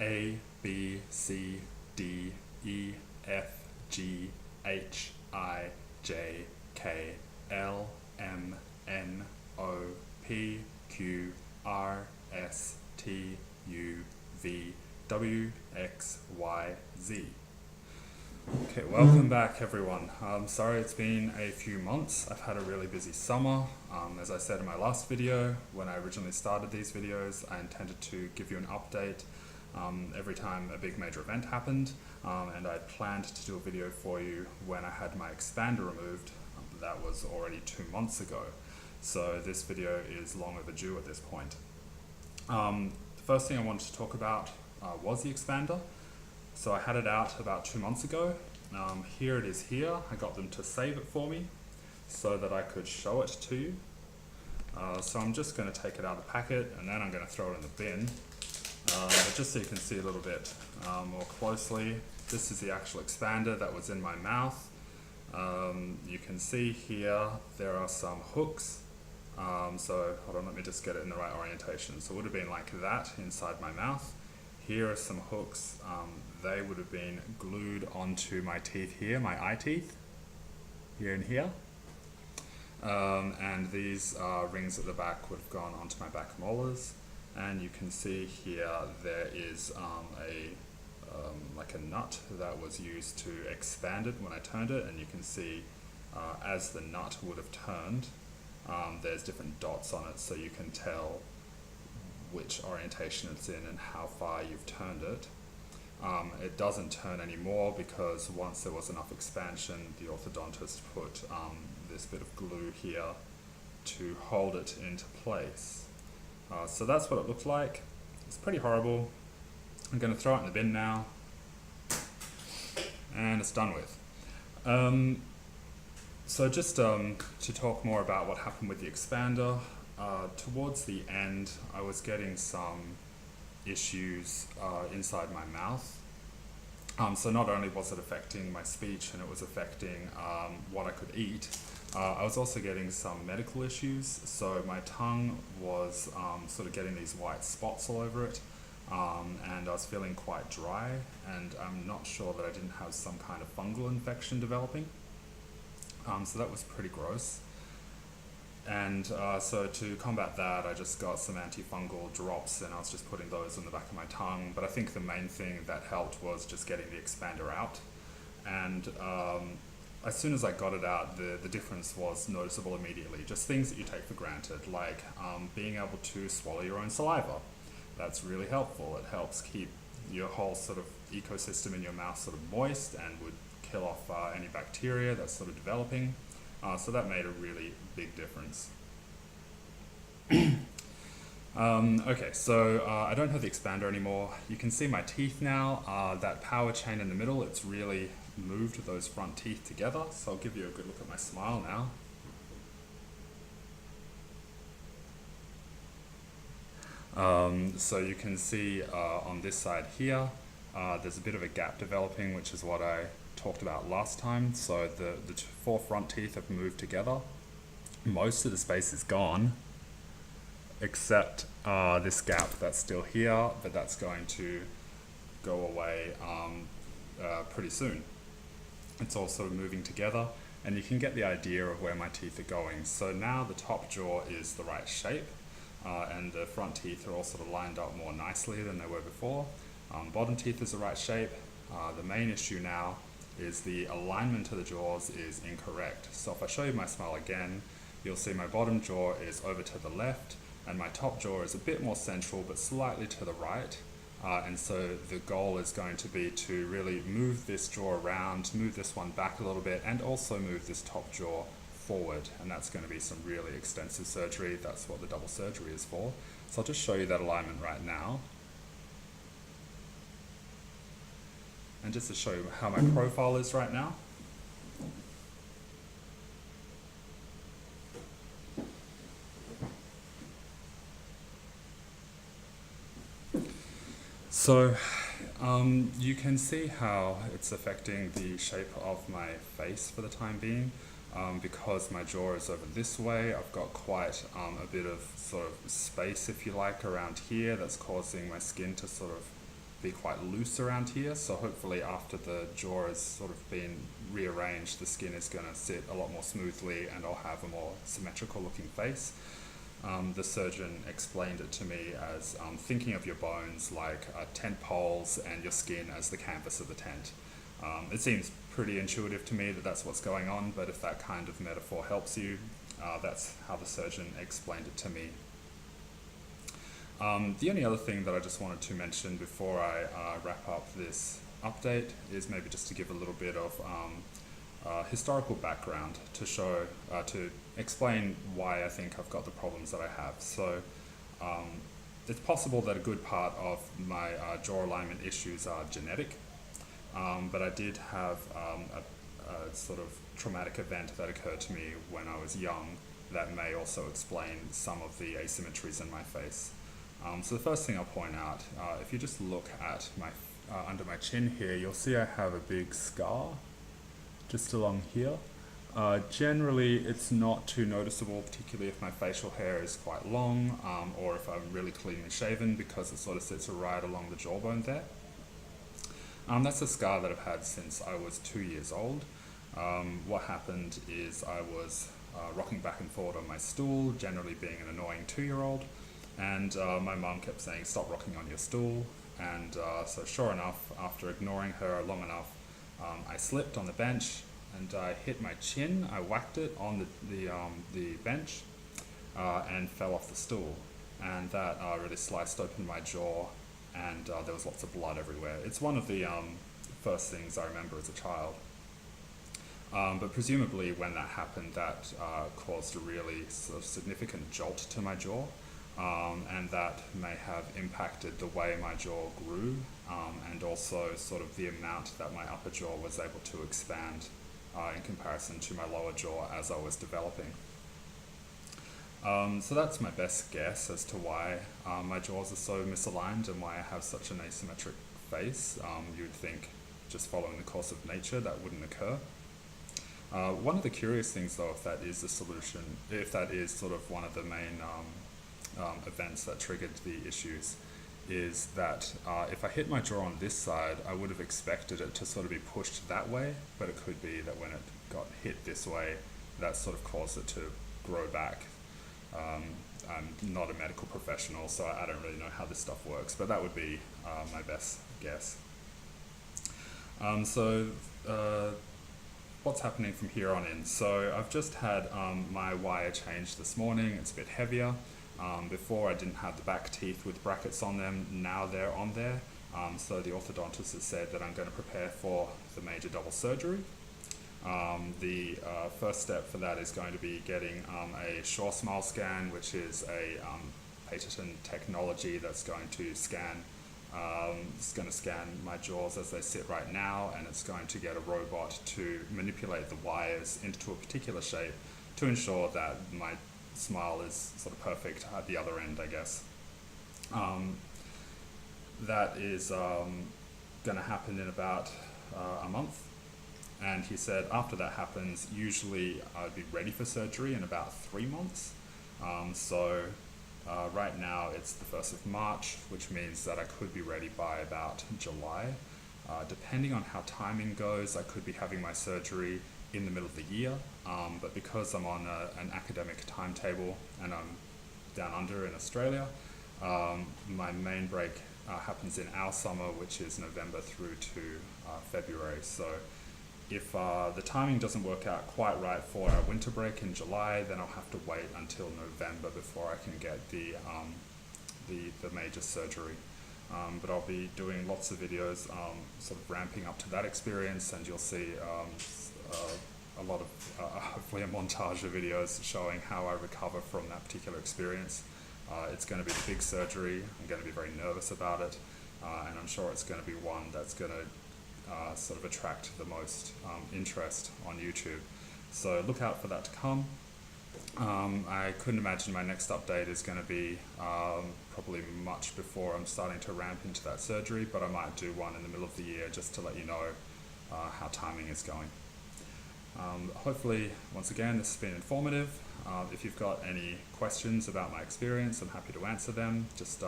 A, B, C, D, E, F, G, H, I, J, K, L, M, N, O, P, Q, R, S, T, U, V, W, X, Y, Z. Okay, welcome back everyone. Sorry it's been a few months. I've had a really busy summer. As I said in my last video, when I originally started these videos, I intended to give you an update every time a big major event happened, and I planned to do a video for you when I had my expander removed. That was already 2 months ago, so this video is long overdue at this point. The first thing I wanted to talk about was the expander. So I had it out about 2 months ago. Here it is here. I got them to save it for me so that I could show it to you. So I'm just going to take it out of the packet and then I'm going to throw it in the bin. But just so you can see a little bit more closely, this is the actual expander that was in my mouth. You can see here there are some hooks. So hold on, let me just get it in the right orientation. So it would have been like that inside my mouth. Here are some hooks. They would have been glued onto my teeth here, my eye teeth, here and here. And these rings at the back would have gone onto my back molars. And you can see here there is like a nut that was used to expand it when I turned it. And you can see as the nut would have turned, there's different dots on it, so you can tell which orientation it's in and how far you've turned it. It doesn't turn anymore because once there was enough expansion, the orthodontist put this bit of glue here to hold it into place. So that's what it looked like. It's pretty horrible. I'm going to throw it in the bin now, and it's done with. So just to talk more about what happened with the expander, towards the end I was getting some issues inside my mouth. So not only was it affecting my speech and it was affecting what I could eat, I was also getting some medical issues. So my tongue was sort of getting these white spots all over it, and I was feeling quite dry, and I'm not sure that I didn't have some kind of fungal infection developing. So that was pretty gross. And so to combat that, I just got some antifungal drops, and I was just putting those on the back of my tongue. But I think the main thing that helped was just getting the expander out. And as soon as I got it out, the difference was noticeable immediately. Just things that you take for granted, like being able to swallow your own saliva. That's really helpful. It helps keep your whole sort of ecosystem in your mouth sort of moist and would kill off any bacteria that's sort of developing. So that made a really big difference. Okay, so I don't have the expander anymore. You can see my teeth now. That power chain in the middle, it's really moved those front teeth together. So I'll give you a good look at my smile now. So you can see on this side here, there's a bit of a gap developing, which is what I talked about last time. So the four front teeth have moved together. Most of the space is gone, except this gap that's still here, but that's going to go away pretty soon. It's also moving together, and you can get the idea of where my teeth are going. So now the top jaw is the right shape, and the front teeth are all sort of lined up more nicely than they were before. Bottom teeth is the right shape. The main issue now is the alignment of the jaws is incorrect. So if I show you my smile again, you'll see my bottom jaw is over to the left, and my top jaw is a bit more central but slightly to the right. And so the goal is going to be to really move this jaw around, move this one back a little bit, and also move this top jaw forward. And that's going to be some really extensive surgery. That's what the double surgery is for. So I'll just show you that alignment right now. And just to show you how my profile is right now. So you can see how it's affecting the shape of my face for the time being. Because my jaw is over this way, I've got quite a bit of sort of space, if you like, around here that's causing my skin to sort of be quite loose around here, so hopefully after the jaw has sort of been rearranged, the skin is going to sit a lot more smoothly and I'll have a more symmetrical looking face. The surgeon explained it to me as thinking of your bones like tent poles and your skin as the canvas of the tent. It seems pretty intuitive to me that that's what's going on, but if that kind of metaphor helps you, that's how the surgeon explained it to me. The only other thing that I just wanted to mention before I wrap up this update is maybe just to give a little bit of historical background to show, to explain why I think I've got the problems that I have. So it's possible that a good part of my jaw alignment issues are genetic, but I did have a sort of traumatic event that occurred to me when I was young that may also explain some of the asymmetries in my face. So the first thing I'll point out, if you just look at my under my chin here, you'll see I have a big scar just along here. Generally, it's not too noticeable, particularly if my facial hair is quite long, or if I'm really cleanly shaven, because it sort of sits right along the jawbone there. That's a scar that I've had since I was 2 years old. What happened is I was rocking back and forward on my stool, generally being an annoying 2-year-old, and my mum kept saying, "Stop rocking on your stool." And so sure enough, after ignoring her long enough, I slipped on the bench and I hit my chin. I whacked it on the bench and fell off the stool. And that really sliced open my jaw, and there was lots of blood everywhere. It's one of the first things I remember as a child. But presumably when that happened, that caused a really sort of significant jolt to my jaw. And that may have impacted the way my jaw grew, and also sort of the amount that my upper jaw was able to expand in comparison to my lower jaw as I was developing. So that's my best guess as to why my jaws are so misaligned and why I have such an asymmetric face. You'd think, just following the course of nature, that wouldn't occur. One of the curious things though, if that is the solution, if that is sort of one of the main events that triggered the issues, is that if I hit my jaw on this side, I would have expected it to sort of be pushed that way, but it could be that when it got hit this way, that sort of caused it to grow back. I'm not a medical professional, so I don't really know how this stuff works, but that would be my best guess. What's happening from here on in? So I've just had my wire changed this morning. It's a bit heavier. Before I didn't have the back teeth with brackets on them, now they're on there. So the orthodontist has said that I'm going to prepare for the major double surgery. The first step for that is going to be getting a Sure Smile scan, which is a patented technology that's going to scan my jaws as they sit right now, and it's going to get a robot to manipulate the wires into a particular shape to ensure that my smile is sort of perfect at the other end, I guess. That is going to happen in about a month. And he said after that happens, usually I'd be ready for surgery in about 3 months. Right now it's the 1st of March, which means that I could be ready by about July. Depending on how timing goes, I could be having my surgery in the middle of the year. But because I'm on an academic timetable and I'm down under in Australia, my main break happens in our summer, which is November through to February. So if the timing doesn't work out quite right for our winter break in July, then I'll have to wait until November before I can get the major surgery. But I'll be doing lots of videos sort of ramping up to that experience, and you'll see a lot of, hopefully a montage of videos showing how I recover from that particular experience. It's going to be the big surgery. I'm going to be very nervous about it, and I'm sure it's going to be one that's going to sort of attract the most interest on YouTube. So look out for that to come. I couldn't imagine my next update is going to be probably much before I'm starting to ramp into that surgery, but I might do one in the middle of the year just to let you know how timing is going. Hopefully, once again, this has been informative. If you've got any questions about my experience, I'm happy to answer them. Just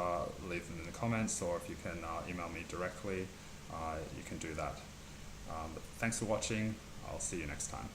leave them in the comments, or if you can email me directly, you can do that. But thanks for watching. I'll see you next time.